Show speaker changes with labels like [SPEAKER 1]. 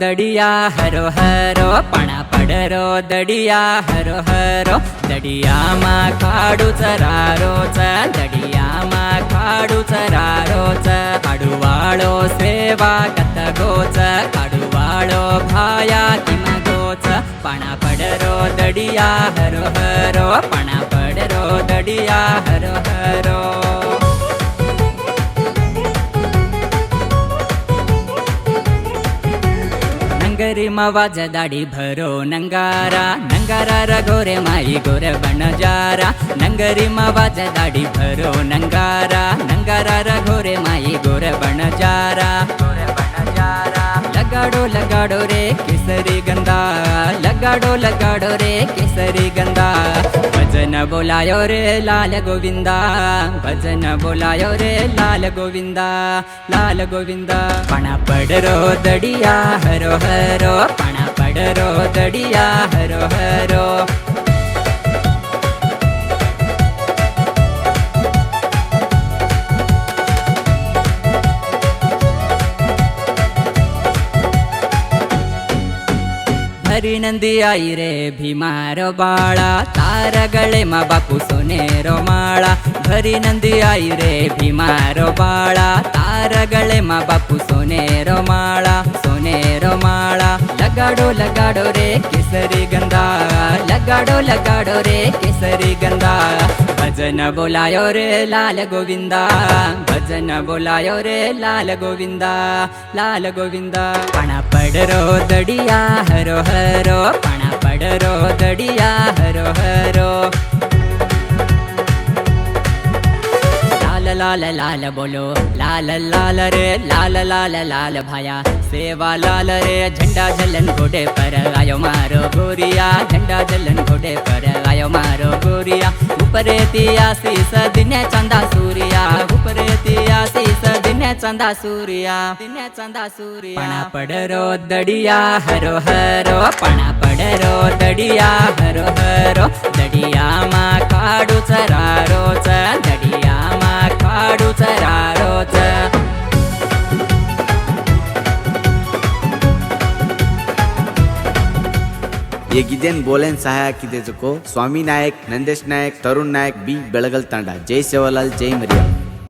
[SPEAKER 1] दडिया हरो हरो पणा पडरो दडिया हरो हरो दडिया मा काडू चरारोच दडिया मा काडू चरारोच काडूवाळो सेवा कतगोच काडूवाळो भाया किमगोच पणा पडरो दडिया हरो हरो पणा पडरो दडिया हरो हरो नंगरी मवाज दाडी भरो नंगारा नंगारा रघोरे माई गोरे बनजारा नंगरी मवाज दाडी भरो नंगारा नंगारा रघोरे माई गोरे बनजारा लगाडो रे केसरी गंदा लगाडो रे केसरी गंदा भजन बोलायो रे लाल गोविंदा भजन बोलायो रे लाल गोविंदा पणा पडरो दडिया हरो हरो पणा पडरो दडिया हरो हरो हरी नंदी आई रे भीमारो बाळा तारगळे मा बापू सोनेरो माळा हरी नंदी आई रे भीमारो बाळा तारगळे मा बापू सोनेरो माळा लगाडो रे केसरी गंदा लगाडो रे केसरी गंदा भजन बोलायो रे लाल गोविंदा भजन बोलायो रे लाल गोविंदा पणा पडरो दडिया हरो हरो पणा पडरो दडिया हरो हरो लाल लाल बोलो लाल लाल रे लाल भाया सेवा लाल रे झंडा जलन घोड़े पर आयो मारो गोरिया झंडा जलन घोड़े पर आयो मारो गोरिया ऊपरे तिया शीस दिने चंदा सूर्या ऊपरे तिया शीस दिने चंदा सूर्या पणा पडरो दडिया हरो हरो पणा पडरो दडिया हरो हरो दडिया मा काडू चरारोच दडिया मा काडू चरारोच
[SPEAKER 2] ये ಗಿದೆನ್ ಬೋಲೆನ್ ಸಹಾಯ ಹಾಕಿದೆ ಜೊಕೋ ಸ್ವಾಮಿ ನಾಯಕ್ ನಂದೇಶ್ ನಾಯಕ್ ತರುಣ್ ನಾಯಕ್ ಬಿ ಬೆಳಗಲ್ ತಂಡ ಜೈ ಸೇವಾಲಾಲ್ ಜೈ ಮರಿಯಾ।